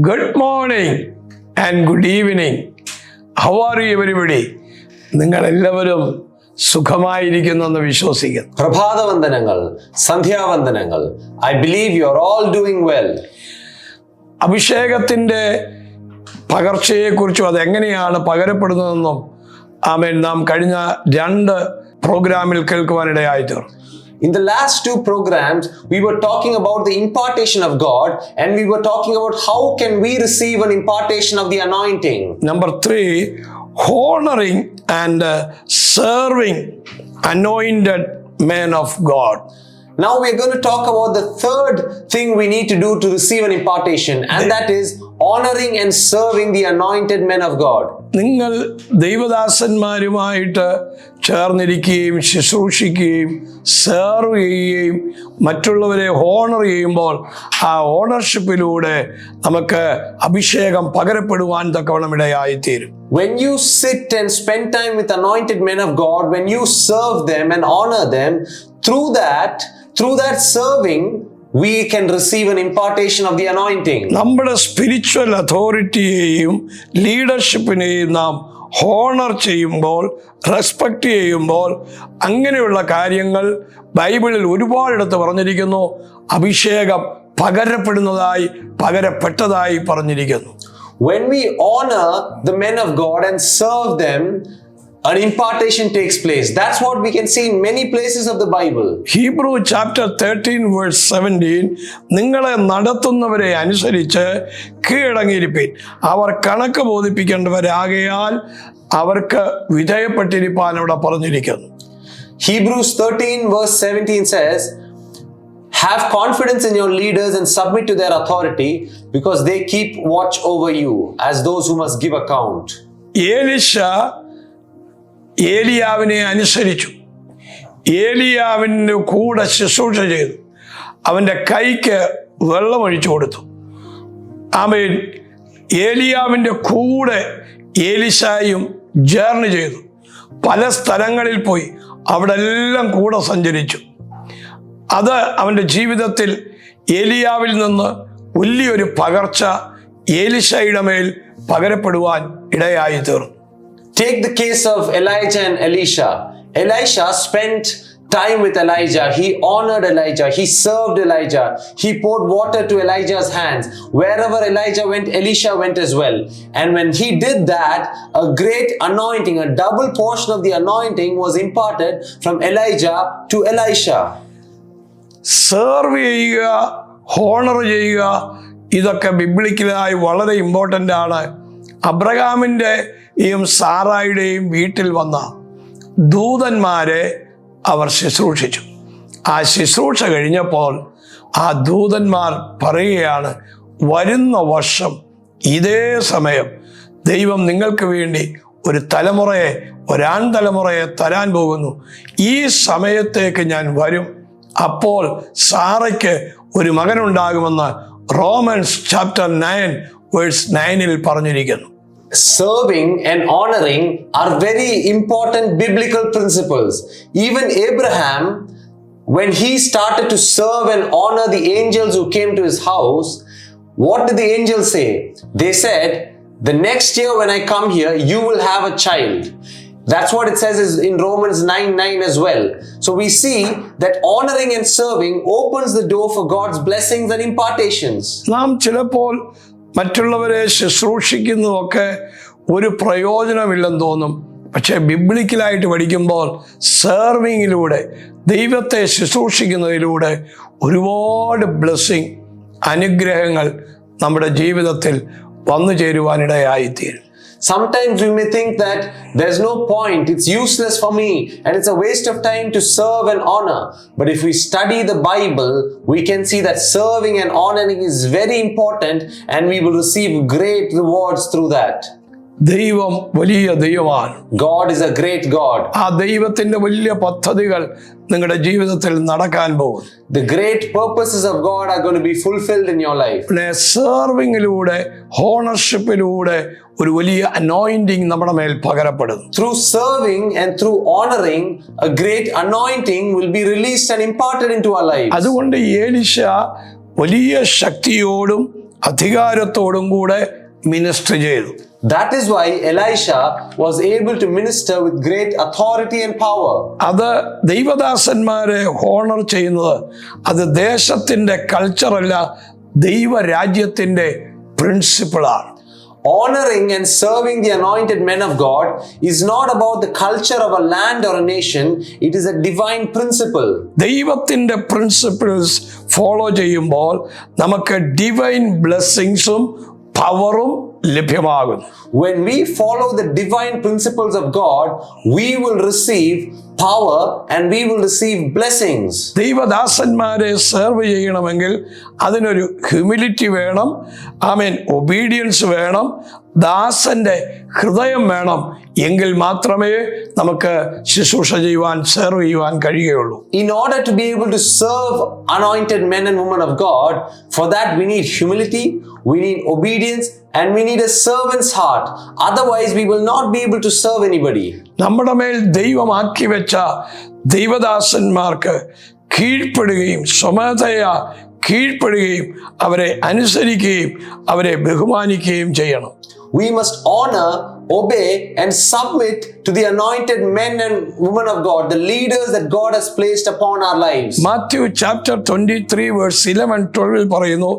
Good morning and good evening. How are you everybody? നിങ്ങളെല്ലാവരും സുഖമായിരിക്കുന്നെന്ന് വിശ്വസിക്കുന്നു. പ്രഭാതവന്ദനങ്ങൾ, സന്ധ്യാവന്ദനങ്ങൾ. I believe you are all doing well. അഭിഷേകത്തിൻ്റെ പകർച്ചയെക്കുറിച്ചും അതെങ്ങനെയാണ് പകരപ്പെടുന്നതെന്നും നാം കഴിഞ്ഞ 2 പ്രോഗ്രാമിൽ കേൾക്കുവാനിടയായി തീർന്നു. In the last 2 programs, we were talking about the impartation of God, and we were talking about how can we receive an impartation of the anointing. Number 3, honoring and serving anointed men of God. Now we are going to talk about the third thing we need to do to receive an impartation, and that is honoring and serving the anointed men of God. നിങ്ങൾ ദൈവദാസന്മാരുമായിട്ട് ചേർന്നിരിക്കുകയും ശുശ്രൂഷിക്കുകയും serve ചെയ്യുകയും മറ്റുള്ളവരെ honour ചെയ്യുമ്പോൾ ആ ഓണർഷിപ്പിലൂടെ നമുക്ക് അഭിഷേകം പകരപ്പെടുവാൻ തക്കവണ്ണം ഇടയായിത്തീരും. When you sit and spend time with anointed men of God, when you serve them and honor them, through that serving, we can receive an impartation of the anointing. നമ്മുടെ spiritual അതോറിറ്റിയെയും ലീഡർഷിപ്പിനെയും നാം honour ചെയ്യുമ്പോൾ, respect ചെയ്യുമ്പോൾ, അങ്ങനെയുള്ള കാര്യങ്ങൾ ബൈബിളിൽ ഒരുപാടിടത്ത് പറഞ്ഞിരിക്കുന്നു. അഭിഷേകം പകരപ്പെട്ടതായി പറഞ്ഞിരിക്കുന്നു. When we honor the men of God and serve them, an impartation takes place. That's what we can see in many places of the Bible. Hebrew chapter 13 verse 17, നിങ്ങളെ നടത്തുന്നവരെ അനുസരിച്ച് കീഴടങ്ങിയിരിപ്പീൻ, അവർ കണക്ക് ബോധിപ്പിക്കേണ്ടവരാകയാൽ അവർക്ക് വിധേയപ്പെട്ടിരിപ്പാൻ അവിടെ പറഞ്ഞിരിക്കുന്നു. Hebrews 13 verse 17 says, have confidence in your leaders and submit to their authority, because they keep watch over you as those who must give account. Elisha ഏലിയാവിനെ അനുസരിച്ചു, ഏലിയാവിൻ്റെ കൂടെ ശുശ്രൂഷ ചെയ്തു, അവൻ്റെ കൈക്ക് വെള്ളമൊഴിച്ചു കൊടുത്തു. ആമേൻ. ഏലിയാവിൻ്റെ കൂടെ ഏലിശായും ജേർണി ചെയ്തു, പല സ്ഥലങ്ങളിൽ പോയി, അവിടെ എല്ലാം കൂടെ സഞ്ചരിച്ചു. അത് അവൻ്റെ ജീവിതത്തിൽ ഏലിയാവിൽ നിന്ന് വലിയൊരു പകർച്ച ഏലിശയുടെ മേൽ പകരപ്പെടുവാൻ ഇടയായി തീർന്നു. Take the case of Elijah and Elisha. Elisha spent time with Elijah. He honored Elijah. He served Elijah. He poured water to Elijah's hands. Wherever Elijah went, Elisha went as well. And when he did that, a great anointing, a double portion of the anointing was imparted from Elijah to Elisha. Serve ചെയ്യുക, honour ചെയ്യുക, ഇതൊക്കെ ബിബ്ലിക്കലായി വളരെ important ആണ്. അബ്രഹാമിൻ്റെയും സാറായുടെയും വീട്ടിൽ വന്ന ദൂതന്മാരെ അവർ ശുശ്രൂഷിച്ചു. ആ ശുശ്രൂഷ കഴിഞ്ഞപ്പോൾ ആ ദൂതന്മാർ പറയുകയാണ്, വരുന്ന വർഷം ഇതേ സമയം ദൈവം നിങ്ങൾക്ക് വേണ്ടി ഒരു ഒരാൺ തലമുറയെ തരാൻ പോകുന്നു. ഈ സമയത്തേക്ക് ഞാൻ വരും, അപ്പോൾ സാറയ്ക്ക് ഒരു മകനുണ്ടാകുമെന്ന് റോമൻസ് ചാപ്റ്റർ 9 വേഴ്സ് 9 പറഞ്ഞിരിക്കുന്നു. Serving and honoring are very important biblical principles. Even Abraham, when he started to serve and honor the angels who came to his house, what did the angels say? They said, the next year when I come here, you will have a child. That's what it says in Romans 9:9 as well. So we see that honoring and serving opens the door for God's blessings and impartations. നാം ചിലപ്പോൾ മറ്റുള്ളവരെ ശുശ്രൂഷിക്കുന്നതൊക്കെ ഒരു പ്രയോജനമില്ലെന്ന് തോന്നും. പക്ഷേ ബിബ്ലിക്കലായിട്ട് പഠിക്കുമ്പോൾ സെർവിങ്ങിലൂടെ, ദൈവത്തെ ശുശ്രൂഷിക്കുന്നതിലൂടെ ഒരുപാട് blessing, അനുഗ്രഹങ്ങൾ നമ്മുടെ ജീവിതത്തിൽ വന്നു ചേരുവാനിടയായിത്തീരും. Sometimes we may think that there's no point, it's useless for me, and it's a waste of time to serve and honor. But if we study the Bible, we can see that serving and honoring is very important, and we will receive great rewards through that. ദൈവം വലിയ ദൈവമാണ്. God is a great God. ആ ദൈവത്തിന്റെ വലിയ പദ്ധതികൾ നിങ്ങളുടെ ജീവിതത്തിൽ നടക്കാൻ പോകും. The great purposes of God are going to be fulfilled in your life. സെർവിങ്ങിലൂടെ, ഓണർഷിപ്പിലൂടെ ഒരു വലിയ അനോയിന്റിങ് നമ്മുടെ മേൽ പകരപ്പെടുന്നു. Through serving and through honoring, a great anointing will be released and imparted into our lives. അതുകൊണ്ട് ഏലിശ വലിയ ശക്തിയോടും അധികാരത്തോടും കൂടെ മിനിസ്റ്റർ ചെയ്തു. That is why Elisha was able to minister with great authority and power. അത് ദൈവദാസന്മാരെ honour ചെയ്യുന്നത് അത് ദേശത്തിന്റെ കൾച്ചറല്ല, ദൈവരാജ്യത്തിന്റെ പ്രിൻസിപ്പിളാണ്. Honoring and serving the anointed men of God is not about the culture of a land or a nation, it is a divine principle. ദൈവത്തിന്റെ principles follow ചെയ്യുമ്പോൾ നമുക്ക് divine ബ്ലെസ്സിങ്സും പവറും ലഭ്യമാകുന്നു. When we follow the divine principles of God, we will receive power and we will receive blessings. ദൈവദാസന്മാരെ serve ചെയ്യണമെങ്കിൽ അതിനൊരു humility വേണം, obedience വേണം, ദാസന്റെ ഹൃദയം വേണം. എങ്കിൽ മാത്രമേ നമുക്ക് ശുശ്രൂഷ ചെയ്യുവാൻ, സെർവ് ചെയ്യുവാൻ കഴിയുകയുള്ളൂ. In order to be able to serve anointed men and women of God, for that we need humility, we need obedience, and we need a servant's heart. Otherwise, we will not be able to serve anybody. നമ്മുടെ മേൽ ദൈവമാക്കി വെച്ച ദൈവദാസന്മാർക്ക് കീഴ്പ്പെടുകയും സ്വമേധയാ കീഴ്പ്പെടുകയും അവരെ അനുസരിക്കുകയും അവരെ ബഹുമാനിക്കുകയും ചെയ്യണം. We must honor, obey, and submit to the anointed men and women of God, the leaders that God has placed upon our lives. Matthew chapter 23 verse 11-12 പറയുന്നു,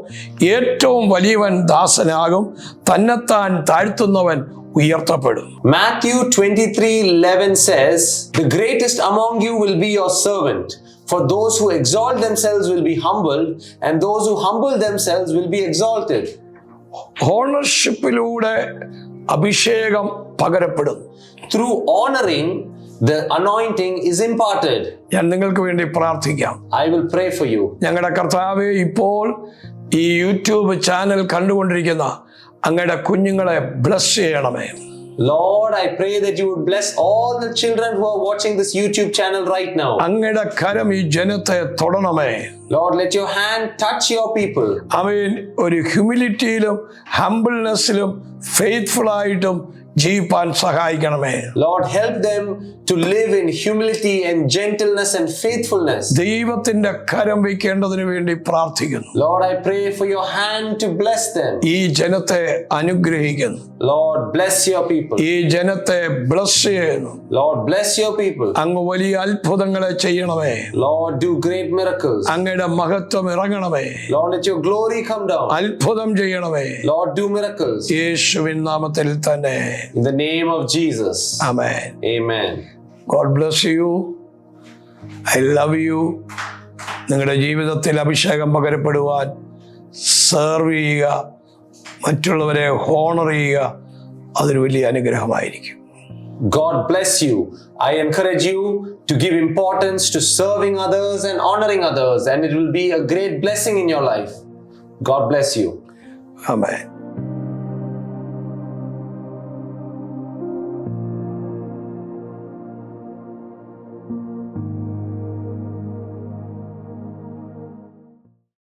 ഏറ്റവും വലിയവൻ ദാസനാകും, തന്നെത്താൻ താഴ്ത്തുന്നവൻ ഉയർത്തപ്പെടും. Matthew 23:11 says, the greatest among you will be your servant. For those who exalt themselves will be humbled, and those who humble themselves will be exalted. ഓണർഷിപ്പിലൂടെ അഭിഷേകം പകരപ്പെടും. Through honoring, the anointing is imparted. ഞാൻ നിങ്ങൾക്ക് വേണ്ടി പ്രാർത്ഥിക്കാം. I will pray for you. ഞങ്ങളുടെ കർത്താവേ, ഇപ്പോൾ ഈ YouTube channel കണ്ടുകൊണ്ടിരിക്കുന്ന അങ്ങയുടെ കുഞ്ഞുങ്ങളെ ബ്ലസ് ചെയ്യണമേ. Lord, I pray that you would bless all the children who are watching this YouTube channel right now. അങ്ങയുടെ കരം ഈ ജനത്തെ തൊടണമേ. Lord, let your hand touch your people. ഒരു ഹ്യൂമിലിറ്റിയിലും ഹംബിൾനെസ്സിലും ഫെയ്ത്ത്ഫുൾ ആയിട്ടും ജീവിപ്പാൻ സഹായിക്കണമേ. Lord, help them to live in humility and gentleness and faithfulness. ദൈവത്തിന്റെ കരം വയ്ക്കേണ്ടതിന് വേണ്ടി പ്രാർത്ഥിക്കുന്നു. Lord, I pray for your hand to bless them. ഈ ജനത്തെ അനുഗ്രഹിക്കുന്നു. Lord, bless your people. ഈ ജനത്തെ ബ്ലസ് ചെയ്യുന്നു. Lord, bless your people. അങ്ങ് വലിയ അത്ഭുതങ്ങളെ ചെയ്യണമേ. Lord, do great miracles. അങ്ങയുടെ മഹത്വം ഇറങ്ങണമേ. Lord, let your glory come down. അത്ഭുതം ചെയ്യണമേ. Lord, do miracles. യേശുവിൻ നാമത്തിൽ തന്നെ. In the name of Jesus. Amen. Amen. God bless you. I love you. നിങ്ങളുടെ ജീവിതത്തിൽ അഭിഷേകം പകരപ്പെടുവാൻ സെർവ് ചെയ്യുക, മറ്റുള്ളവരെ ഹോണർ ചെയ്യുക, അതൊരു വലിയ അനുഗ്രഹമായിരിക്കും. God bless you. I encourage you to give importance to serving others and honoring others, and it will be a great blessing in your life. God bless you. Amen.